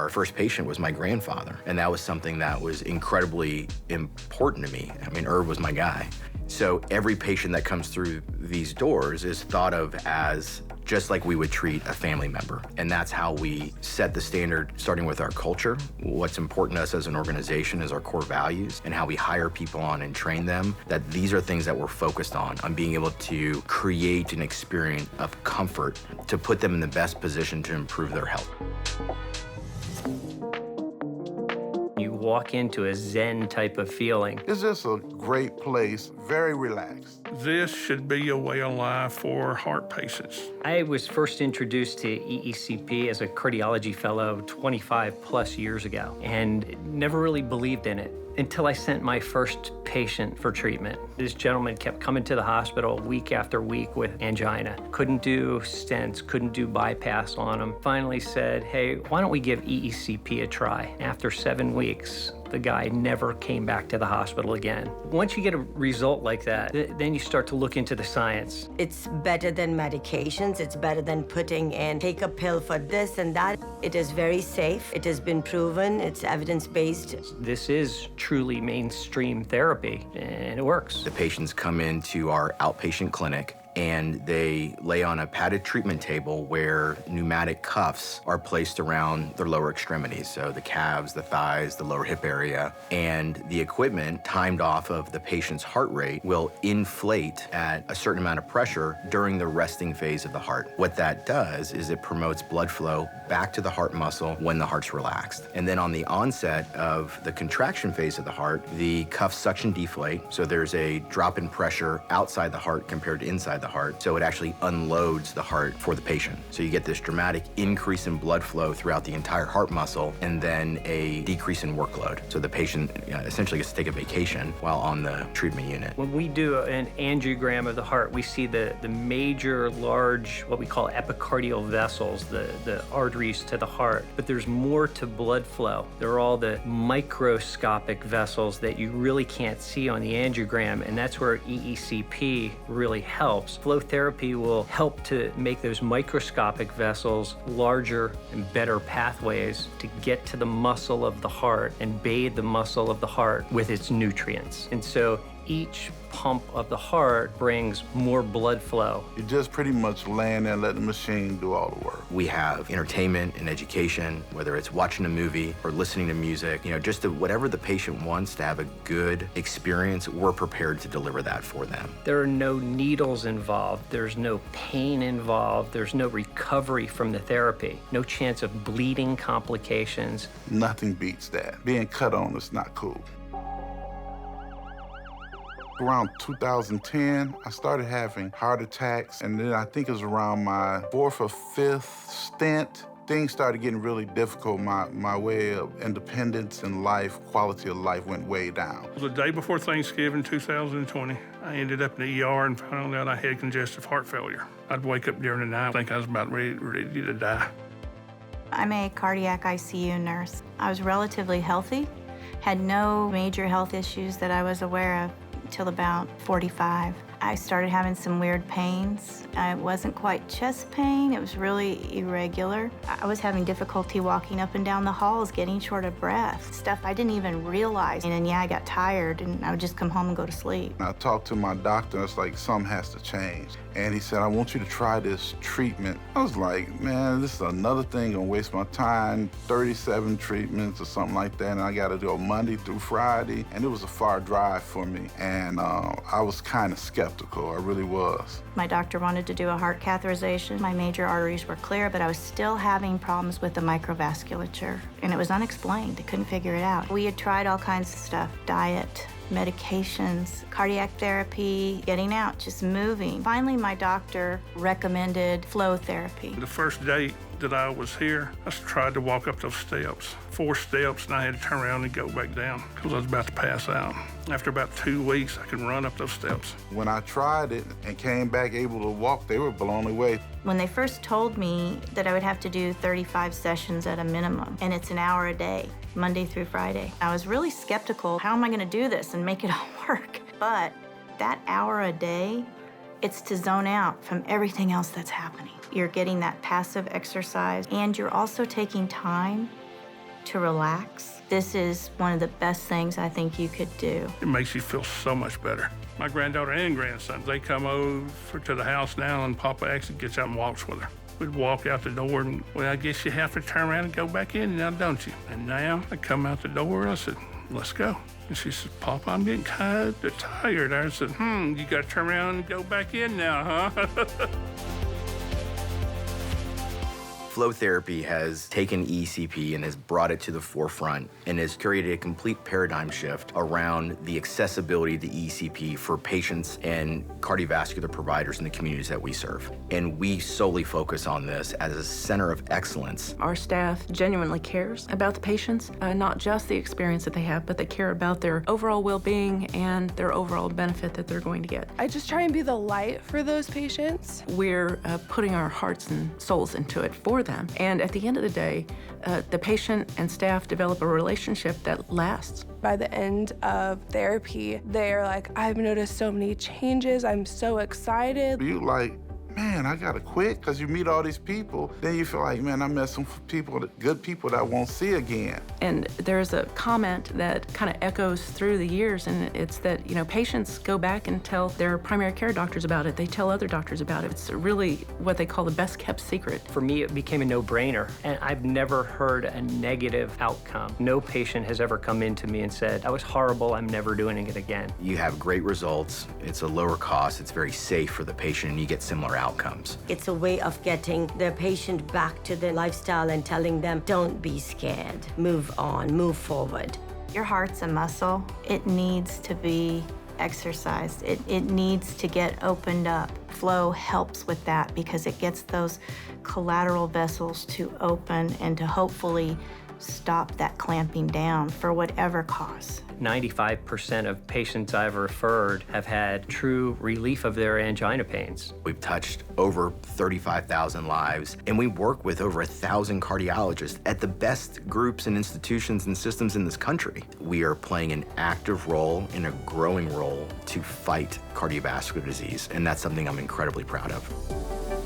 our first patient was my grandfather, and that was something that was incredibly important to me. I mean, Irv was my guy. So every patient that comes through these doors is thought of as just like we would treat a family member. And that's how we set the standard, starting with our culture. What's important to us as an organization is our core values and how we hire people on and train them, that these are things that we're focused on being able to create an experience of comfort to put them in the best position to improve their health. You walk into a Zen type of feeling. It's just a great place, very relaxed. This should be a way of life for heart patients. I was first introduced to EECP as a cardiology fellow 25 plus years ago and never really believed in it until I sent my first patient for treatment. This gentleman kept coming to the hospital week after week with angina. Couldn't do stents, couldn't do bypass on him. Finally said, hey, why don't we give EECP a try? After 7 weeks, the guy never came back to the hospital again. Once you get a result like that, then you start to look into the science. It's better than medications. It's better than putting in, take a pill for this and that. It is very safe. It has been proven. It's evidence-based. This is truly mainstream therapy, and it works. The patients come into our outpatient clinic and they lay on a padded treatment table where pneumatic cuffs are placed around their lower extremities, so the calves, the thighs, the lower hip area, and the equipment, timed off of the patient's heart rate, will inflate at a certain amount of pressure during the resting phase of the heart. What that does is it promotes blood flow back to the heart muscle when the heart's relaxed. And then on the onset of the contraction phase of the heart, the cuffs suction deflate, so there's a drop in pressure outside the heart compared to inside the heart, so it actually unloads the heart for the patient. So you get this dramatic increase in blood flow throughout the entire heart muscle and then a decrease in workload. So the patient essentially gets to take a vacation while on the treatment unit. When we do an angiogram of the heart, we see the major, large, what we call epicardial vessels, the arteries to the heart. But there's more to blood flow. There are all the microscopic vessels that you really can't see on the angiogram, and that's where EECP really helps. Flow therapy will help to make those microscopic vessels larger and better pathways to get to the muscle of the heart and bathe the muscle of the heart with its nutrients. And so each pump of the heart brings more blood flow. You're just pretty much laying there and letting the machine do all the work. We have entertainment and education, whether it's watching a movie or listening to music, just whatever the patient wants to have a good experience, we're prepared to deliver that for them. There are no needles involved. There's no pain involved. There's no recovery from the therapy. No chance of bleeding complications. Nothing beats that. Being cut on is not cool. Around 2010, I started having heart attacks, and then I think it was around my 4th or 5th stent, things started getting really difficult. My way of independence and life, quality of life went way down. The day before Thanksgiving 2020, I ended up in the ER and found out I had congestive heart failure. I'd wake up during the night, I think I was about ready to die. I'm a cardiac ICU nurse. I was relatively healthy, had no major health issues that I was aware of until about 45. I started having some weird pains. It wasn't quite chest pain, it was really irregular. I was having difficulty walking up and down the halls, getting short of breath, stuff I didn't even realize. And then, I got tired and I would just come home and go to sleep. I talked to my doctor, it's like, something has to change. And he said, I want you to try this treatment. I was like, man, this is another thing, gonna waste my time, 37 treatments or something like that, and I gotta do it Monday through Friday. And it was a far drive for me. And I was kind of skeptical, I really was. My doctor wanted to do a heart catheterization. My major arteries were clear, but I was still having problems with the microvasculature, and it was unexplained. They couldn't figure it out. We had tried all kinds of stuff, diet, medications, cardiac therapy, getting out, just moving. Finally, my doctor recommended flow therapy. The first day that I was here, I tried to walk up those steps, 4 steps, and I had to turn around and go back down because I was about to pass out. After about 2 weeks, I could run up those steps. When I tried it and came back able to walk, they were blown away. When they first told me that I would have to do 35 sessions at a minimum, and it's an hour a day, Monday through Friday, I was really skeptical. How am I gonna do this and make it all work? But that hour a day, it's to zone out from everything else that's happening. You're getting that passive exercise, and you're also taking time to relax, this is one of the best things I think you could do. It makes you feel so much better. My granddaughter and grandson, they come over to the house now, and Papa actually gets out and walks with her. We'd walk out the door, and, well, I guess you have to turn around and go back in now, don't you? And now I come out the door, I said, let's go. And she said, Papa, I'm getting kind of tired. I said, you got to turn around and go back in now, huh? Flow therapy has taken ECP and has brought it to the forefront and has created a complete paradigm shift around the accessibility to ECP for patients and cardiovascular providers in the communities that we serve. And we solely focus on this as a center of excellence. Our staff genuinely cares about the patients, not just the experience that they have, but they care about their overall well-being and their overall benefit that they're going to get. I just try and be the light for those patients. We're putting our hearts and souls into it for them. And at the end of the day, the patient and staff develop a relationship that lasts. By the end of therapy, they're like, I've noticed so many changes. I'm so excited. You like, man, I gotta quit, because you meet all these people, then you feel like, man, I met some people, good people that I won't see again. And there's a comment that kind of echoes through the years, and it's that, you know, patients go back and tell their primary care doctors about it. They tell other doctors about it. It's really what they call the best kept secret. For me, it became a no-brainer, and I've never heard a negative outcome. No patient has ever come into me and said, that was horrible, I'm never doing it again. You have great results, it's a lower cost, it's very safe for the patient, and you get similar outcomes. It's a way of getting the patient back to their lifestyle and telling them, don't be scared, move on, move forward. Your heart's a muscle. It needs to be exercised. It needs to get opened up. Flow helps with that because it gets those collateral vessels to open and to hopefully stop that clamping down for whatever cause. 95% of patients I've referred have had true relief of their angina pains. We've touched over 35,000 lives, and we work with over 1,000 cardiologists at the best groups and institutions and systems in this country. We are playing an active role and a growing role to fight cardiovascular disease, and that's something I'm incredibly proud of.